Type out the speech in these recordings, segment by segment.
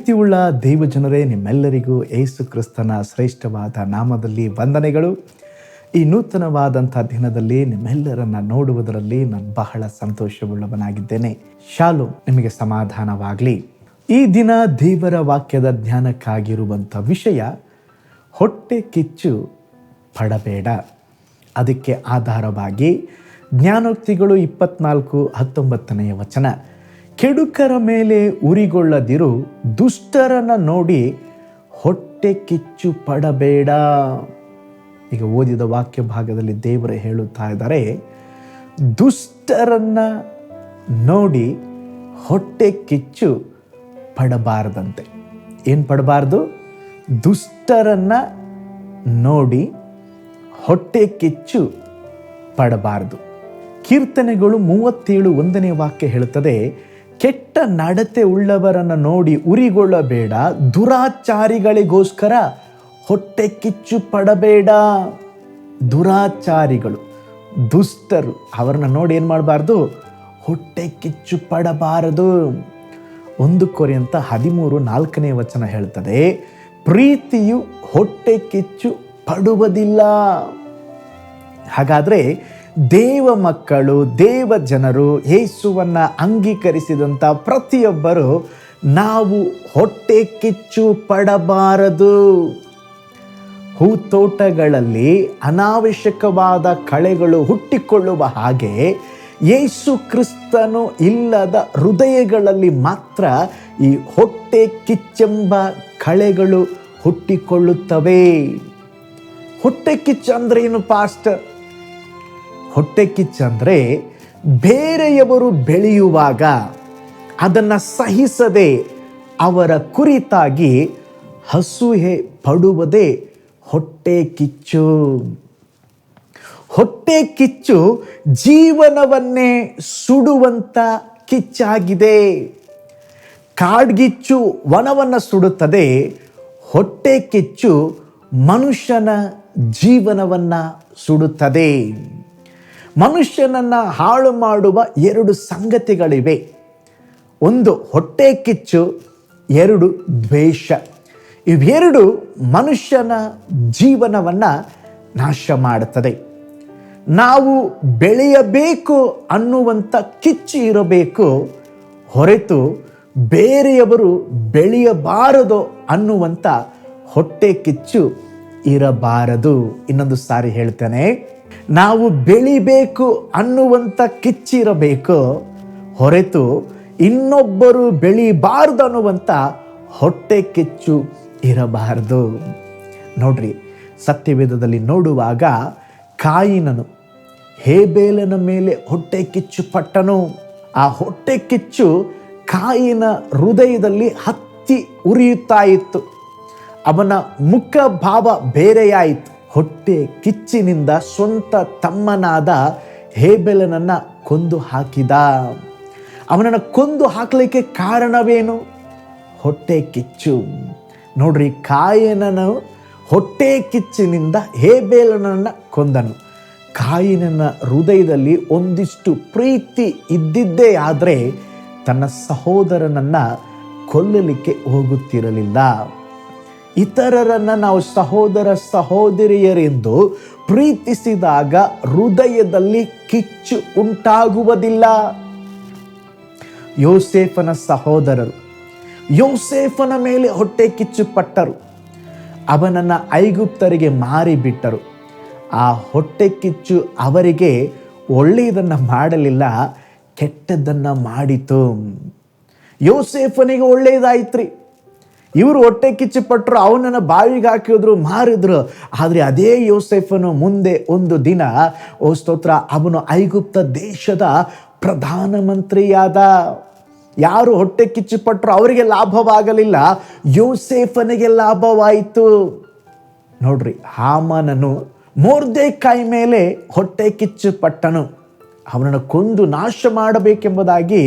ಪ್ರೀತಿಯುಳ್ಳ ದೇವಜನರೇ, ನಿಮ್ಮೆಲ್ಲರಿಗೂ ಯೇಸು ಕ್ರಿಸ್ತನ ಶ್ರೇಷ್ಠವಾದ ನಾಮದಲ್ಲಿ ವಂದನೆಗಳು. ಈ ನೂತನವಾದಂಥ ದಿನದಲ್ಲಿ ನಿಮ್ಮೆಲ್ಲರನ್ನ ನೋಡುವುದರಲ್ಲಿ ನಾನು ಬಹಳ ಸಂತೋಷವುಳ್ಳವನಾಗಿದ್ದೇನೆ. ಶಾಲೋಮ್, ನಿಮಗೆ ಸಮಾಧಾನವಾಗಲಿ. ಈ ದಿನ ದೇವರ ವಾಕ್ಯದ ಧ್ಯಾನಕ್ಕಾಗಿರುವಂಥ ವಿಷಯ ಹೊಟ್ಟೆ ಕಿಚ್ಚು ಪಡಬೇಡ. ಅದಕ್ಕೆ ಆಧಾರವಾಗಿ ಜ್ಞಾನೋಕ್ತಿಗಳು 24:19 ವಚನ, ಕೆಡುಕರ ಮೇಲೆ ಉರಿಗೊಳ್ಳದಿರು, ದುಷ್ಟರನ್ನು ನೋಡಿ ಹೊಟ್ಟೆ ಕಿಚ್ಚು ಪಡಬೇಡ. ಈಗ ಓದಿದ ವಾಕ್ಯ ಭಾಗದಲ್ಲಿ ದೇವರು ಹೇಳುತ್ತಾ ಇದ್ದಾರೆ, ದುಷ್ಟರನ್ನ ನೋಡಿ ಹೊಟ್ಟೆ ಕಿಚ್ಚು ಪಡಬಾರದಂತೆ. ಏನು ಪಡಬಾರ್ದು? ದುಷ್ಟರನ್ನ ನೋಡಿ ಹೊಟ್ಟೆ ಕಿಚ್ಚು ಪಡಬಾರದು. ಕೀರ್ತನೆಗಳು 37:1 ವಾಕ್ಯ ಹೇಳುತ್ತದೆ, ಕೆಟ್ಟ ನಡತೆ ಉಳ್ಳವರನ್ನು ನೋಡಿ ಉರಿಗೊಳ್ಳಬೇಡ, ದುರಾಚಾರಿಗಳಿಗೋಸ್ಕರ ಹೊಟ್ಟೆ ಕಿಚ್ಚು ಪಡಬೇಡ. ದುರಾಚಾರಿಗಳು, ದುಷ್ಟರು, ಅವರನ್ನ ನೋಡಿ ಏನು ಮಾಡಬಾರ್ದು? ಹೊಟ್ಟೆ ಕಿಚ್ಚು ಪಡಬಾರದು. 1 ಕೊರಿಂಥ 13:4 ವಚನ ಹೇಳ್ತದೆ, ಪ್ರೀತಿಯು ಹೊಟ್ಟೆ ಕಿಚ್ಚು ಪಡುವುದಿಲ್ಲ. ಹಾಗಾದರೆ ದೇವ ಮಕ್ಕಳು, ದೇವ ಜನರು, ಯೇಸುವನ್ನ ಅಂಗೀಕರಿಸಿದಂಥ ಪ್ರತಿಯೊಬ್ಬರು ನಾವು ಹೊಟ್ಟೆ ಕಿಚ್ಚು ಪಡಬಾರದು. ಹೂತೋಟಗಳಲ್ಲಿ ಅನಾವಶ್ಯಕವಾದ ಕಳೆಗಳು ಹುಟ್ಟಿಕೊಳ್ಳುವ ಹಾಗೆ ಯೇಸು ಕ್ರಿಸ್ತನು ಇಲ್ಲದ ಹೃದಯಗಳಲ್ಲಿ ಮಾತ್ರ ಈ ಹೊಟ್ಟೆ ಕಿಚ್ಚೆಂಬ ಕಳೆಗಳು ಹುಟ್ಟಿಕೊಳ್ಳುತ್ತವೆ. ಹೊಟ್ಟೆ ಕಿಚ್ಚು ಅಂದ್ರೆ ಏನು ಪಾಸ್ಟರ್? ಹೊಟ್ಟೆ ಕಿಚ್ಚಂದ್ರೆ ಬೇರೆಯವರು ಬೆಳೆಯುವಾಗ ಅದನ್ನು ಸಹಿಸದೆ ಅವರ ಕುರಿತಾಗಿ ಅಸೂಯೆ ಪಡುವುದೇ ಹೊಟ್ಟೆ ಕಿಚ್ಚು. ಹೊಟ್ಟೆ ಕಿಚ್ಚು ಜೀವನವನ್ನೇ ಸುಡುವಂತ ಕಿಚ್ಚಾಗಿದೆ. ಕಾಡ್ಗಿಚ್ಚು ವನವನ್ನು ಸುಡುತ್ತದೆ, ಹೊಟ್ಟೆ ಕಿಚ್ಚು ಮನುಷ್ಯನ ಜೀವನವನ್ನ ಸುಡುತ್ತದೆ. ಮನುಷ್ಯನನ್ನ ಹಾಳು ಮಾಡುವ 2 ಸಂಗತಿಗಳಿವೆ. 1 ಹೊಟ್ಟೆ ಕಿಚ್ಚು, 2 ದ್ವೇಷ. ಇವೆರಡು ಮನುಷ್ಯನ ಜೀವನವನ್ನ ನಾಶ ಮಾಡುತ್ತದೆ. ನಾವು ಬೆಳೆಯಬೇಕು ಅನ್ನುವಂಥ ಕಿಚ್ಚು ಇರಬೇಕು ಹೊರತು ಬೇರೆಯವರು ಬೆಳೆಯಬಾರದು ಅನ್ನುವಂಥ ಹೊಟ್ಟೆ ಕಿಚ್ಚು ಇರಬಾರದು. ಇನ್ನೊಂದು ಸಾರಿ ಹೇಳ್ತೇನೆ, ನಾವು ಬೆಳಿಬೇಕು ಅನ್ನುವಂಥ ಕಿಚ್ಚಿರಬೇಕು ಹೊರತು ಇನ್ನೊಬ್ಬರು ಬೆಳಿಬಾರ್ದು ಅನ್ನುವಂಥ ಹೊಟ್ಟೆ ಕಿಚ್ಚು ಇರಬಾರದು. ನೋಡ್ರಿ, ಸತ್ಯವೇದದಲ್ಲಿ ನೋಡುವಾಗ ಕಾಯಿನನು ಹೇಬೇಲನ ಮೇಲೆ ಹೊಟ್ಟೆ ಕಿಚ್ಚು ಪಟ್ಟನು. ಆ ಹೊಟ್ಟೆ ಕಿಚ್ಚು ಕಾಯಿನ ಹೃದಯದಲ್ಲಿ ಹತ್ತಿ ಉರಿಯುತ್ತಾ ಇತ್ತು. ಅವನ ಮುಖ ಭಾವ ಬೇರೆಯಾಯಿತು. ಹೊಟ್ಟೆ ಕಿಚ್ಚಿನಿಂದ ಸ್ವಂತ ತಮ್ಮನಾದ ಹೇಬೇಲನನ್ನ ಕೊಂದು ಹಾಕಿದ. ಅವನನ್ನು ಕೊಂದು ಹಾಕಲಿಕ್ಕೆ ಕಾರಣವೇನು? ಹೊಟ್ಟೆ ಕಿಚ್ಚು. ನೋಡ್ರಿ, ಕಾಯಿನನು ಹೊಟ್ಟೆ ಕಿಚ್ಚಿನಿಂದ ಹೇಬೇಲನನ್ನ ಕೊಂದನು. ಕಾಯಿನನ ಹೃದಯದಲ್ಲಿ ಒಂದಿಷ್ಟು ಪ್ರೀತಿ ಇದ್ದಿದ್ದೇ ಆದರೆ ತನ್ನ ಸಹೋದರನನ್ನ ಕೊಲ್ಲಲಿಕ್ಕೆ ಹೋಗುತ್ತಿರಲಿಲ್ಲ. ಇತರರನ್ನ ನಾವು ಸಹೋದರ ಸಹೋದರಿಯರೆಂದು ಪ್ರೀತಿಸಿದಾಗ ಹೃದಯದಲ್ಲಿ ಕಿಚ್ಚು ಉಂಟಾಗುವುದಿಲ್ಲ. ಯೋಸೇಫನ ಸಹೋದರರು ಯೋಸೇಫನ ಮೇಲೆ ಹೊಟ್ಟೆ ಕಿಚ್ಚು ಪಟ್ಟರು. ಅವನನ್ನು ಐಗುಪ್ತರಿಗೆ ಮಾರಿಬಿಟ್ಟರು. ಆ ಹೊಟ್ಟೆ ಕಿಚ್ಚು ಅವರಿಗೆ ಒಳ್ಳೆಯದನ್ನು ಮಾಡಲಿಲ್ಲ, ಕೆಟ್ಟದ್ದನ್ನು ಮಾಡಿತು. ಯೋಸೇಫನಿಗೆ ಒಳ್ಳೆಯದಾಯ್ತ್ರಿ. ಇವರು ಹೊಟ್ಟೆ ಕಿಚ್ಚು ಪಟ್ಟರು, ಅವನನ್ನು ಬಾವಿಗೆ ಹಾಕಿದ್ರು, ಮಾರಿದ್ರು. ಆದರೆ ಅದೇ ಯೋಸೇಫನು ಮುಂದೆ ಒಂದು ದಿನ, ಓ ಸ್ತೋತ್ರ, ಅವನು ಐಗುಪ್ತ ದೇಶದ ಪ್ರಧಾನಮಂತ್ರಿಯಾದ. ಯಾರು ಹೊಟ್ಟೆ ಕಿಚ್ಚು ಪಟ್ಟರು ಅವರಿಗೆ ಲಾಭವಾಗಲಿಲ್ಲ, ಯೋಸೇಫನಿಗೆ ಲಾಭವಾಯಿತು. ನೋಡ್ರಿ, ಹಾಮಾನನು ಮೊರ್ದೆಕಾಯಿ ಮೇಲೆ ಹೊಟ್ಟೆ ಕಿಚ್ಚು ಪಟ್ಟನು. ಅವನನ್ನು ಕೊಂದು ನಾಶ ಮಾಡಬೇಕೆಂಬುದಾಗಿ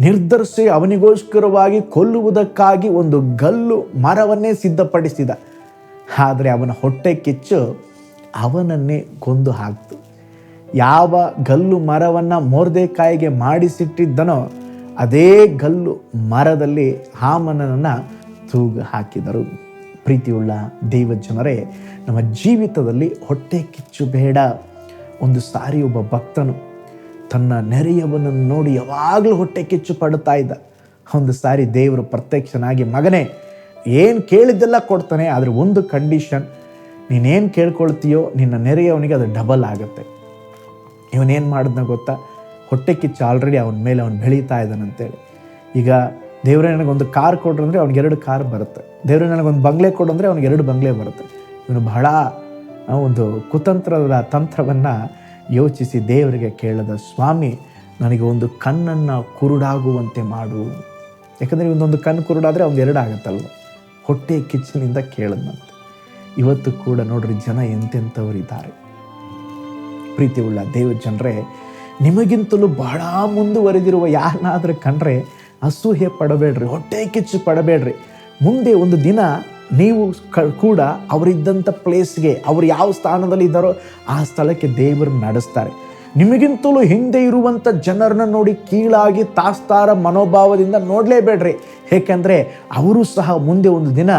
ನಿರ್ಧರಿಸಿ ಅವನಿಗೋಸ್ಕರವಾಗಿ ಕೊಲ್ಲುವುದಕ್ಕಾಗಿ ಒಂದು ಗಲ್ಲು ಮರವನ್ನೇ ಸಿದ್ಧಪಡಿಸಿದ. ಆದರೆ ಅವನ ಹೊಟ್ಟೆ ಕಿಚ್ಚು ಅವನನ್ನೇ ಕೊಂದು ಹಾಕ್ತು. ಯಾವ ಗಲ್ಲು ಮರವನ್ನು ಮೊರ್ದೆಕಾಯಿಗೆ ಮಾಡಿಸಿಟ್ಟಿದ್ದನೋ ಅದೇ ಗಲ್ಲು ಮರದಲ್ಲಿ ಹಾಮನನನ್ನು ತೂಗು ಹಾಕಿದರು. ಪ್ರೀತಿಯುಳ್ಳ ದೇವ ಜನರೇ, ನಮ್ಮ ಜೀವಿತದಲ್ಲಿ ಹೊಟ್ಟೆ ಕಿಚ್ಚು ಬೇಡ. ಒಂದು ಸಾರಿ ಒಬ್ಬ ಭಕ್ತನು ತನ್ನ ನೆರೆಯವನನ್ನು ನೋಡಿ ಯಾವಾಗಲೂ ಹೊಟ್ಟೆ ಕಿಚ್ಚು ಪಡುತ್ತಾ ಇದ್ದ. ಒಂದು ಸಾರಿ ದೇವರು ಪ್ರತ್ಯಕ್ಷನಾಗಿ, ಮಗನೇ, ಏನು ಕೇಳಿದ್ದೆಲ್ಲ ಕೊಡ್ತಾನೆ, ಆದರೆ ಒಂದು ಕಂಡೀಷನ್, ನೀನೇನು ಕೇಳ್ಕೊಳ್ತೀಯೋ ನಿನ್ನ ನೆರೆಯವನಿಗೆ ಅದು ಡಬಲ್ ಆಗುತ್ತೆ. ಇವನೇನು ಮಾಡಿದ್ನ ಗೊತ್ತಾ? ಹೊಟ್ಟೆ ಕಿಚ್ಚು ಆಲ್ರೆಡಿ ಅವನ ಮೇಲೆ ಅವನು ಬೆಳೀತಾ ಇದ್ದಾನಂತೇಳಿ. ಈಗ ದೇವರೇ ನನಗೊಂದು ಕಾರ್ ಕೊಡ್ರು ಅಂದರೆ ಅವ್ನಿಗೆ 2 ಕಾರ್ ಬರುತ್ತೆ. ದೇವರೇ ನನಗೊಂದು ಬಂಗ್ಲೆ ಕೊಡು ಅಂದರೆ ಅವ್ನಿಗೆ 2 ಬಂಗ್ಲೆ ಬರುತ್ತೆ. ಇವನು ಬಹಳ ಒಂದು ಕುತಂತ್ರದ ತಂತ್ರವನ್ನು ಯೋಚಿಸಿ ದೇವರಿಗೆ ಕೇಳಿದ, ಸ್ವಾಮಿ, ನನಗೆ ಒಂದು ಕಣ್ಣನ್ನು ಕುರುಡಾಗುವಂತೆ ಮಾಡು. ಯಾಕಂದರೆ ಇವನೊಂದು ಕಣ್ಣು ಕುರುಡಾದರೆ ಅವ್ನು 2 ಆಗುತ್ತಲ್ವ. ಹೊಟ್ಟೆ ಕಿಚ್ಚಿನಿಂದ ಕೇಳಿದ್ನಂತೆ. ಇವತ್ತು ಕೂಡ ನೋಡ್ರಿ, ಜನ ಎಂತೆಂಥವರಿದ್ದಾರೆ. ಪ್ರೀತಿಯುಳ್ಳ ದೇವ ಜನರೇ, ನಿಮಗಿಂತಲೂ ಬಹಳ ಮುಂದುವರೆದಿರುವ ಯಾರನ್ನಾದರೂ ಕಂಡ್ರೆ ಅಸೂಹೆ ಪಡಬೇಡ್ರಿ, ಹೊಟ್ಟೆ ಕಿಚ್ಚು ಪಡಬೇಡ್ರಿ. ಮುಂದೆ ಒಂದು ದಿನ ನೀವು ಕೂಡ ಅವರಿದ್ದಂಥ ಪ್ಲೇಸ್ಗೆ, ಅವರು ಯಾವ ಸ್ಥಾನದಲ್ಲಿ ಇದ್ದಾರೋ ಆ ಸ್ಥಳಕ್ಕೆ ದೇವರು ನಡೆಸ್ತಾರೆ. ನಿಮಗಿಂತಲೂ ಹಿಂದೆ ಇರುವಂಥ ಜನರನ್ನ ನೋಡಿ ಕೀಳಾಗಿ ತಾಸ್ತಾರ ಮನೋಭಾವದಿಂದ ನೋಡಲೇಬೇಡ್ರಿ. ಏಕೆಂದರೆ ಅವರು ಸಹ ಮುಂದೆ ಒಂದು ದಿನ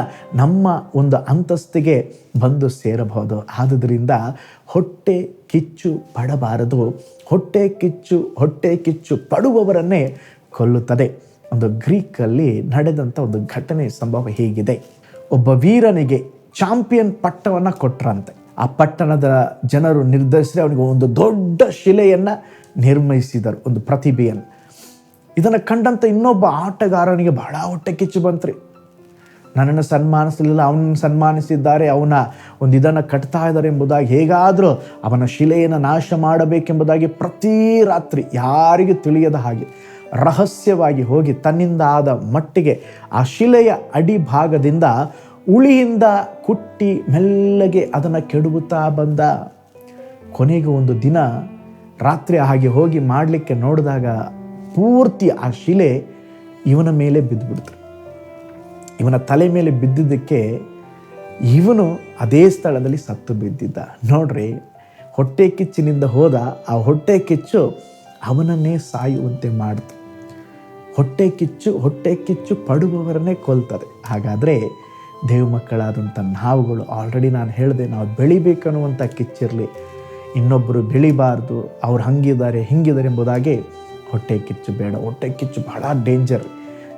ನಮ್ಮ ಒಂದು ಅಂತಸ್ತಿಗೆ ಬಂದು ಸೇರಬಹುದು. ಆದುದರಿಂದ ಹೊಟ್ಟೆ ಕಿಚ್ಚು ಪಡಬಾರದು. ಹೊಟ್ಟೆ ಕಿಚ್ಚು ಪಡುವವರನ್ನೇ ಕೊಲ್ಲುತ್ತದೆ. ಒಂದು ಗ್ರೀಕಲ್ಲಿ ನಡೆದಂಥ ಒಂದು ಘಟನೆ ಸಂಭವ ಹೀಗಿದೆ. ಒಬ್ಬ ವೀರನಿಗೆ ಚಾಂಪಿಯನ್ ಪಟ್ಟವನ್ನು ಕೊಟ್ರಂತೆ. ಆ ಪಟ್ಟಣದ ಜನರು ನಿರ್ಧರಿಸಿ ಅವನಿಗೆ ಒಂದು ದೊಡ್ಡ ಶಿಲೆಯನ್ನು ನಿರ್ಮಿಸಿದರು, ಒಂದು ಪ್ರತಿಭೆಯನ್ನು. ಇದನ್ನು ಕಂಡಂಥ ಇನ್ನೊಬ್ಬ ಆಟಗಾರನಿಗೆ ಬಹಳ ಹೊಟ್ಟೆ ಕಿಚ್ಚು ಬಂತ್ರಿ. ನನ್ನನ್ನು ಸನ್ಮಾನಿಸಲಿಲ್ಲ, ಅವನನ್ನು ಸನ್ಮಾನಿಸಿದ್ದಾರೆ, ಅವನ ಒಂದು ಇದನ್ನು ಕಟ್ತಾ ಇದ್ದಾರೆ ಎಂಬುದಾಗಿ, ಹೇಗಾದರೂ ಅವನ ಶಿಲೆಯನ್ನು ನಾಶ ಮಾಡಬೇಕೆಂಬುದಾಗಿ ಪ್ರತಿ ರಾತ್ರಿ ಯಾರಿಗೂ ತಿಳಿಯದ ಹಾಗೆ ರಹಸ್ಯವಾಗಿ ಹೋಗಿ ತನ್ನಿಂದ ಆದ ಮಟ್ಟಿಗೆ ಆ ಶಿಲೆಯ ಅಡಿಭಾಗದಿಂದ ಉಳಿಯಿಂದ ಕುಟ್ಟಿ ಮೆಲ್ಲಗೆ ಅದನ್ನು ಕೆಡವುತ್ತಾ ಬಂದ. ಕೊನೆಗೆ ಒಂದು ದಿನ ರಾತ್ರಿ ಹಾಗೆ ಹೋಗಿ ಮಾಡಲಿಕ್ಕೆ ನೋಡಿದಾಗ ಪೂರ್ತಿ ಆ ಶಿಲೆ ಇವನ ಮೇಲೆ ಬಿದ್ದುಬಿಡ್ತು. ಇವನ ತಲೆ ಮೇಲೆ ಬಿದ್ದಿದ್ದಕ್ಕೆ ಇವನು ಅದೇ ಸ್ಥಳದಲ್ಲಿ ಸತ್ತು ಬಿದ್ದಿದ್ದ. ನೋಡ್ರಿ, ಹೊಟ್ಟೆ ಕಿಚ್ಚಿನಿಂದ ಹೋದ ಆ ಹೊಟ್ಟೆ ಕಿಚ್ಚು ಅವನನ್ನೇ ಸಾಯುವಂತೆ ಮಾಡ್ತು. ಹೊಟ್ಟೆ ಕಿಚ್ಚು ಪಡುವವರನ್ನೇ ಕೊಲ್ತದೆ. ಹಾಗಾದರೆ ದೇವ ಮಕ್ಕಳಾದಂಥ ನಾವುಗಳು, ಆಲ್ರೆಡಿ ನಾನು ಹೇಳಿದೆ, ನಾವು ಬೆಳಿಬೇಕನ್ನುವಂಥ ಕಿಚ್ಚಿರಲಿ, ಇನ್ನೊಬ್ಬರು ಬೆಳಿಬಾರ್ದು, ಅವ್ರು ಹಿಂಗಿದ್ದಾರೆ ಎಂಬುದಾಗಿ ಹೊಟ್ಟೆ ಕಿಚ್ಚು ಬೇಡ. ಹೊಟ್ಟೆ ಕಿಚ್ಚು ಬಹಳ ಡೇಂಜರ್.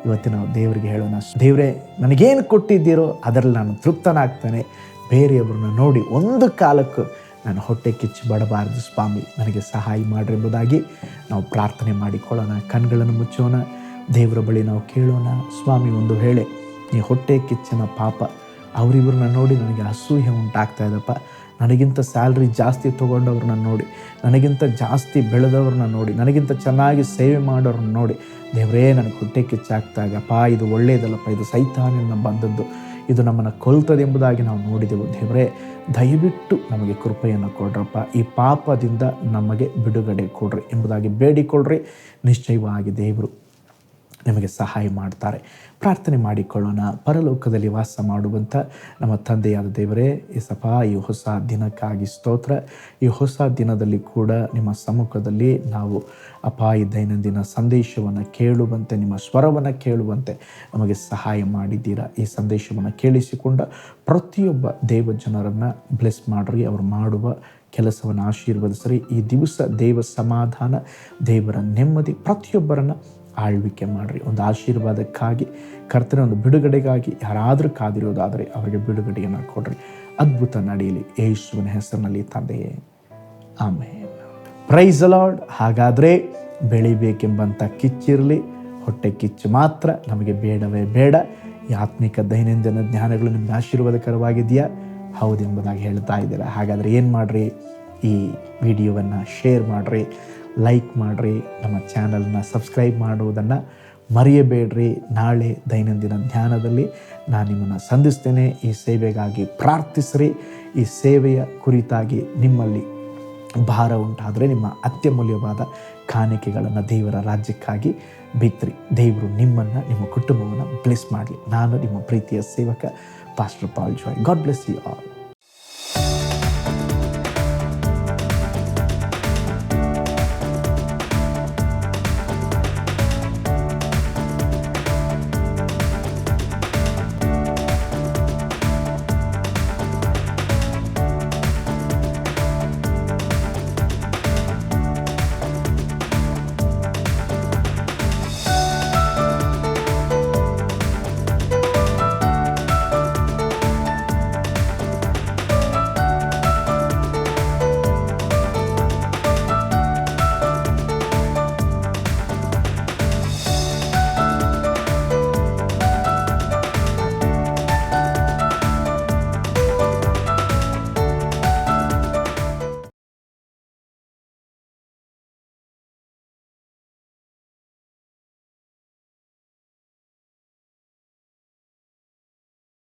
ಇವತ್ತು ನಾವು ದೇವರಿಗೆ ಹೇಳೋಣ, ದೇವರೇ, ನನಗೇನು ಕೊಟ್ಟಿದ್ದೀರೋ ಅದರಲ್ಲಿ ನಾನು ತೃಪ್ತನಾಗ್ತಾನೆ. ಬೇರೆಯವ್ರನ್ನ ನೋಡಿ ಒಂದು ಕಾಲಕ್ಕೂ ನಾನು ಹೊಟ್ಟೆ ಕಿಚ್ಚು ಬಡಬಾರದು ಸ್ವಾಮಿ, ನನಗೆ ಸಹಾಯ ಮಾಡಿರಿ ಎಂಬುದಾಗಿ ನಾವು ಪ್ರಾರ್ಥನೆ ಮಾಡಿಕೊಳ್ಳೋಣ. ಕಣ್ಗಳನ್ನು ಮುಚ್ಚೋಣ, ದೇವರ ಬಳಿ ನಾವು ಕೇಳೋಣ. ಸ್ವಾಮಿ, ಒಂದು ವೇಳೆ ಈ ಹೊಟ್ಟೆ ಕಿಚ್ಚಿನ ಪಾಪ ಅವರಿವ್ರನ್ನ ನೋಡಿ ನನಗೆ ಅಸೂಹೆ ಉಂಟಾಗ್ತಾ ಇದಪ್ಪ, ನನಗಿಂತ ಸ್ಯಾಲ್ರಿ ಜಾಸ್ತಿ ತೊಗೊಂಡವ್ರನ್ನ ನೋಡಿ, ನನಗಿಂತ ಜಾಸ್ತಿ ಬೆಳೆದವ್ರನ್ನ ನೋಡಿ, ನನಗಿಂತ ಚೆನ್ನಾಗಿ ಸೇವೆ ಮಾಡೋರನ್ನ ನೋಡಿ, ದೇವರೇ ನನಗೆ ಹೊಟ್ಟೆ ಕಿಚ್ಚಾಗ್ತಾಗಪ್ಪ, ಇದು ಒಳ್ಳೆಯದಲ್ಲಪ್ಪ, ಇದು ಸೈತಾನನ ಬಂದದ್ದು, ಇದು ನಮ್ಮನ್ನು ಕೊಲ್ತದೆ ಎಂಬುದಾಗಿ ನಾವು ನೋಡಿದೆವು. ದೇವರೇ, ದಯವಿಟ್ಟು ನಮಗೆ ಕೃಪೆಯನ್ನು ಕೊಡ್ರಪ್ಪ, ಈ ಪಾಪದಿಂದ ನಮಗೆ ಬಿಡುಗಡೆ ಕೊಡ್ರಿ ಎಂಬುದಾಗಿ ಬೇಡಿಕೊಳ್ಳ್ರಿ. ನಿಶ್ಚಯವಾಗಿ ದೇವರು ನಿಮಗೆ ಸಹಾಯ ಮಾಡ್ತಾರೆ. ಪ್ರಾರ್ಥನೆ ಮಾಡಿಕೊಳ್ಳೋಣ. ಪರಲೋಕದಲ್ಲಿ ವಾಸ ಮಾಡುವಂಥ ನಮ್ಮ ತಂದೆಯಾದ ದೇವರೇ, ಯೇಸಪ್ಪ, ಈ ಹೊಸ ದಿನಕ್ಕಾಗಿ ಸ್ತೋತ್ರ. ಈ ಹೊಸ ದಿನದಲ್ಲಿ ಕೂಡ ನಿಮ್ಮ ಸಮ್ಮುಖದಲ್ಲಿ ನಾವು ಅಪ್ಪ ಈ ದೈನಂದಿನ ಸಂದೇಶವನ್ನು ಕೇಳುವಂತೆ, ನಿಮ್ಮ ಸ್ವರವನ್ನು ಕೇಳುವಂತೆ ನಮಗೆ ಸಹಾಯ ಮಾಡಿದ್ದೀರಾ. ಈ ಸಂದೇಶವನ್ನು ಕೇಳಿಸಿಕೊಂಡ ಪ್ರತಿಯೊಬ್ಬ ದೇವ ಜನರನ್ನು ಬ್ಲೆಸ್ ಮಾಡಿರಿ, ಅವರು ಮಾಡುವ ಕೆಲಸವನ್ನು ಆಶೀರ್ವದಿಸ್ರಿ. ಈ ದಿವಸ ದೇವ ಸಮಾಧಾನ, ದೇವರ ನೆಮ್ಮದಿ ಪ್ರತಿಯೊಬ್ಬರನ್ನು ಆಳ್ವಿಕೆ ಮಾಡಿರಿ. ಒಂದು ಆಶೀರ್ವಾದಕ್ಕಾಗಿ, ಕರ್ತನ ಒಂದು ಬಿಡುಗಡೆಗಾಗಿ ಯಾರಾದರೂ ಕಾದಿರೋದಾದರೆ ಅವರಿಗೆ ಬಿಡುಗಡೆಯನ್ನು ಕೊಡ್ರಿ. ಅದ್ಭುತ ನಡೆಯಲಿ ಯೇಸುವಿನ ಹೆಸರಿನಲ್ಲಿ ತಂದೆಯೇ, ಆಮೆನ್. Price the lord. ಹಾಗಾದರೆ ಬೆಳಿಬೇಕೆಂಬಂಥ ಕಿಚ್ಚಿರಲಿ, ಹೊಟ್ಟೆ ಕಿಚ್ಚು ಮಾತ್ರ ನಮಗೆ ಬೇಡವೇ ಬೇಡ. ಈ ಆತ್ಮಿಕ ದೈನಂದಿನ ಜ್ಞಾನಗಳು ನಿಮಗೆ ಆಶೀರ್ವಾದಕರವಾಗಿದೆಯಾ? ಹೌದೆಂಬುದಾಗಿ ಹೇಳ್ತಾ ಇದ್ದೀರಾ. ಹಾಗಾದರೆ ಏನು ಮಾಡಿರಿ, ಈ ವಿಡಿಯೋವನ್ನು ಶೇರ್ ಮಾಡಿರಿ, ಲೈಕ್ ಮಾಡಿರಿ, ನಮ್ಮ ಚಾನಲ್ನ ಸಬ್ಸ್ಕ್ರೈಬ್ ಮಾಡುವುದನ್ನು ಮರೆಯಬೇಡ್ರಿ. ನಾಳೆ ದೈನಂದಿನ ಧ್ಯಾನದಲ್ಲಿ ನಾನು ನಿಮ್ಮನ್ನು ಸಂಧಿಸ್ತೇನೆ. ಈ ಸೇವೆಗಾಗಿ ಪ್ರಾರ್ಥಿಸ್ರಿ. ಈ ಸೇವೆಯ ಕುರಿತಾಗಿ ನಿಮ್ಮಲ್ಲಿ ಭಾರ ಉಂಟಾದರೆ ನಿಮ್ಮ ಅತ್ಯಮೂಲ್ಯವಾದ ಕಾಣಿಕೆಗಳನ್ನು ದೇವರ ರಾಜ್ಯಕ್ಕಾಗಿ ಬಿತ್ತಿರಿ. ದೇವರು ನಿಮ್ಮನ್ನು, ನಿಮ್ಮ ಕುಟುಂಬವನ್ನು ಬ್ಲೆಸ್ ಮಾಡಲಿ. ನಾನು ನಿಮ್ಮ ಪ್ರೀತಿಯ ಸೇವಕ pastor Paul Joy. God bless you all.